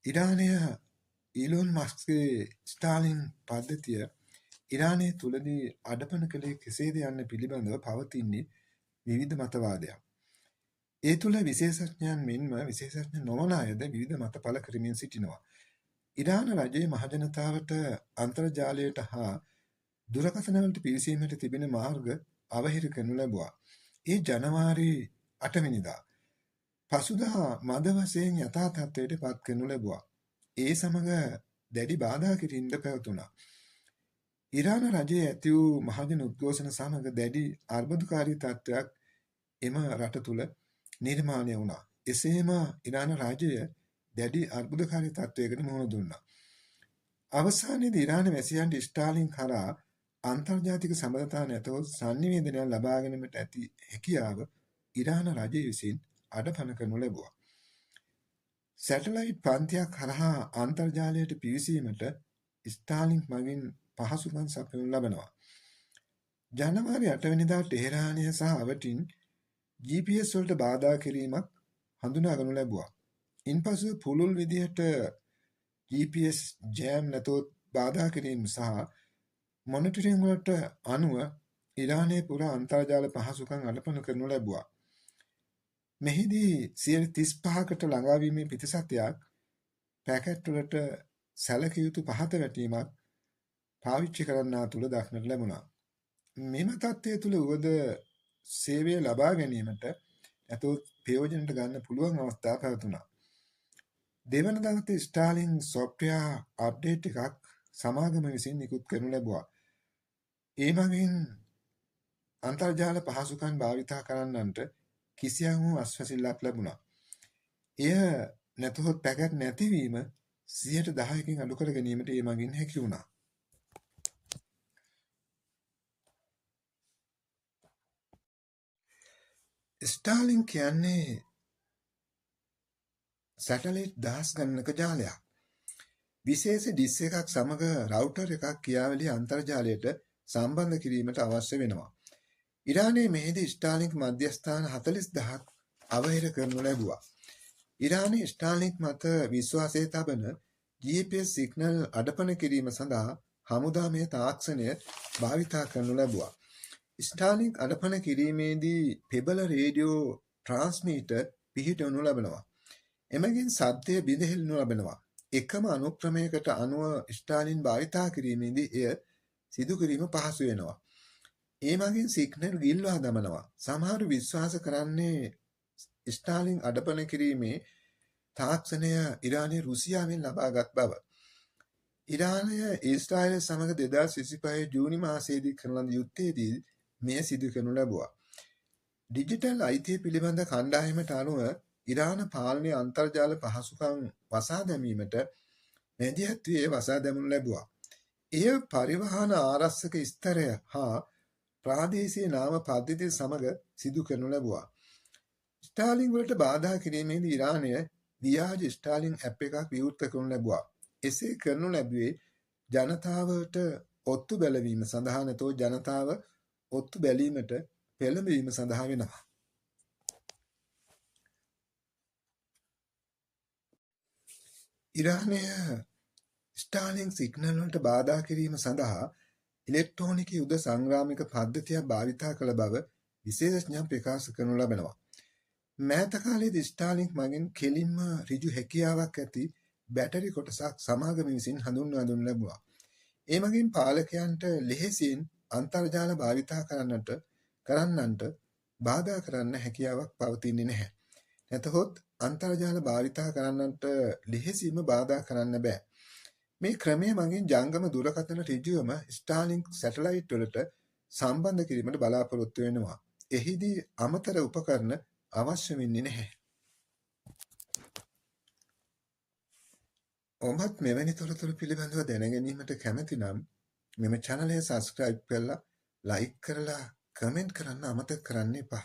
ඉරානය Elon මස්ක්ගේ Stalin පද්ධතිය ඉරානයේ තුලදී අඩපණ කළේ කෙසේද යන්න පිළිබඳව පවතින්නේ විවිධ මතවාදයක්. ඒ තුළ විශේෂඥයන් මෙන්ම විශේෂඥ නොවන අයද විවිධ මත පළ කරමින් සිටිනවා. ඉරාන රජයේ මහජනතාවට අන්තර්ජාලයට හා දුරකථනවලට පිවිසීමට තිබෙන මාර්ග අවහිර කරනු ලැබුවා. ඒ ජනවාරි 8 වෙනිදා පසුදා මද වශයෙන් යථා තත්ත්වයට පත් කරනු ලැබුවා. ඒ සමග දැඩි බාධා කිරීමද පැවතුණා. ඉරාන රජයේ ඇති වූ මහජන උද්ඝෝෂණ සමග දැඩි අර්බුදකාරී තත්ත්වයක් එම රට තුළ නිර්මාණය වුණා. එසේම ඉරාන රාජ්‍යය දැඩි අර්බුදකාරී තත්ත්වයකට මුහුණ දුන්නා. අවසානයේදී ඉරාන වැසියන්ට ස්ටාලින් කරා අන්තර්ජාතික සබඳතා නැතහොත් සංනිවේදනයක් ලබා ගැනීමට ඇති හැකියාව ඉරාන රජය විසින් අඩපණ කරනු ලැබුවා. සැටලයිට් පන්තියක් කරහා අන්තර්ජාලයට පිවිසීමට ස්ටාලින් මගින් පහසුකම් සපයනු ලබනවා. ජනවාරි 8 වෙනිදා ටෙහෙරානය සහ අවටින් GPS වලට බාධා කිරීමක් හඳුනාගනු ලැබුවා. ඉන්පසු පුළුල් විදිහට GPS ජෑම් නැතොත් බාධා කිරීම සහ මොනිටරින් වලට අනුව ඉරානයේ පුරා අන්තර්ජාල පහසුකම් අඩපණ කරනු ලැබුවා. මෙහිදී 35කට ළඟාවීමේ පිටසතයක් පැකට් වලට සැලකිය යුතු පහත වැටීමක් පාවිච්චි කරන්නා තුළ දක්නට ලැබුණා. මෙම තත්ත්වය තුළ වුවද සේවය ලබා ගැනීමට නැතොත් ප්‍රයෝජනට ගන්න පුළුවන් අවස්ථා පැවතුණා. දෙවන දවසේ ස්ටාලින් සොෆ්ට්වෙයාර් අප්ඩේට් එකක් සමාගම විසින් නිකුත් කරනු ලැබුවා. ඒ මගින් අන්තර්ජාල පහසුකම් භාවිතා කරන්නන්ට කිසියම් වූ අස්වැසිල්ලක් ලැබුණා. එය නැතහොත් පැකට් නැතිවීම 10%කින් අඩු කර ගැනීමට ඒ මගින් හැකි වුණා. ස්ටාලින් කියන්නේ සැටලයිට් දහස් ගණනක ජාලයක්. විශේෂ ඩිස් එකක් සමග රවුටර් එකක් ක්‍රියාවලිය අන්තර්ජාලයට සම්බන්ධ කිරීමට අවශ්‍ය වෙනවා. ඉරානයේ මෙහිදී ස්ටාලින්ක් මධ්‍යස්ථාන 40000ක් අවහිර කරනු ලැබුවා. ඉරානයේ ස්ටාලින්ක් මත විශ්වාසය තබන GPS සිග්නල් අඩපණ කිරීම සඳහා හමුදාමය තාක්ෂණය භාවිතා කරනු ලැබුවා. ස්ටාලින්ක් අඩපණ කිරීමේදී පෙබල රේඩියෝ ට්‍රාන්ස්මීටර් පිහිටවනු ලබනවා. එමගින් ශබ්දය බිඳහෙළනු ලබනවා. එකම අනුක්‍රමයකට අනුව ස්ටාලින් භාවිතා කිරීමේදී එය සිදු කිරීම පහසු වෙනවා. ඒ මගින් සිග්නල් ගිල්වා දමනවා. සමහරු විශ්වාස කරන්නේ ස්ටාලින් අඩපණ කිරීමේ තාක්ෂණය ඉරානයේ රුසියාවෙන් ලබාගත් බව. ඉරානය ඊශ්‍රායලය සමග 2025 ජූනි මාසයේදී කරන ලද යුද්ධයේදී මෙය සිදු කරනු ලැබුවා. ඩිජිටල් අයිතිය පිළිබඳ කණ්ඩායමට අනුව ඉරාන පාලනයේ අන්තර්ජාල පහසුකම් වසා දැමීමට මැදිහත් වී වසා දැමනු ලැබුවා. එය පරිවහන ආරක්ෂක ස්තරය හා ප්‍රාදේශීය නාම පද්ධතිය සමග සිදු කරනු ලැබුවා. ස්ටාලින් වලට බාධා කිරීමේදී ඉරානය ව්‍යාජ ස්ටාලින් ඇප් එකක් විවෘත කරනු ලැබුවා. එසේ කරනු ලැබුවේ ජනතාවට ඔත්තු බැලවීම සඳහා නැතෝ ජනතාව ඔත්තු බැලීමට පෙළඹවීම සඳහා වෙනවා. ඉරානය ස්ටාලින් සිග්නල් වලට බාධා කිරීම සඳහා ඉලෙක්ට්‍රෝනික යුද සංග්‍රාමික පද්ධතියක් භාවිතා කළ බව විශේෂඥයන් ප්‍රකාශ කරනු ලබනවා. මෑත කාලයේදී ස්ටාලින් මගින් කෙලින්ම ඍජු හැකියාවක් ඇති බැටරි කොටසක් සමාගම විසින් හඳුන්වා දුන් ලැබුවා. ඒ මගින් පාලකයන්ට ලෙහෙසියෙන් අන්තර්ජාල භාවිතා කරන්නන්ට බාධා කරන්න හැකියාවක් පවතින්නේ නැහැ. නැතහොත් අන්තර්ජාල භාවිතා කරන්නන්ට ලෙහෙසියෙන්ම බාධා කරන්න බෑ. මේ ක්‍රමය මගින් ජංගම දුරකථන ඍජුවම ස්ටාලින්ක් සැටලයිට් වලට සම්බන්ධ කිරීමට බලාපොරොත්තු වෙනවා. එහිදී අමතර උපකරණ අවශ්‍ය වෙන්නේ නැහැ. ඔබත් මෙවැනි තොරතුරු පිළිබඳව දැනගැනීමට කැමති නම් මෙම channel එක subscribe කරලා like කරලා comment කරන්න අමතක කරන්න එපා.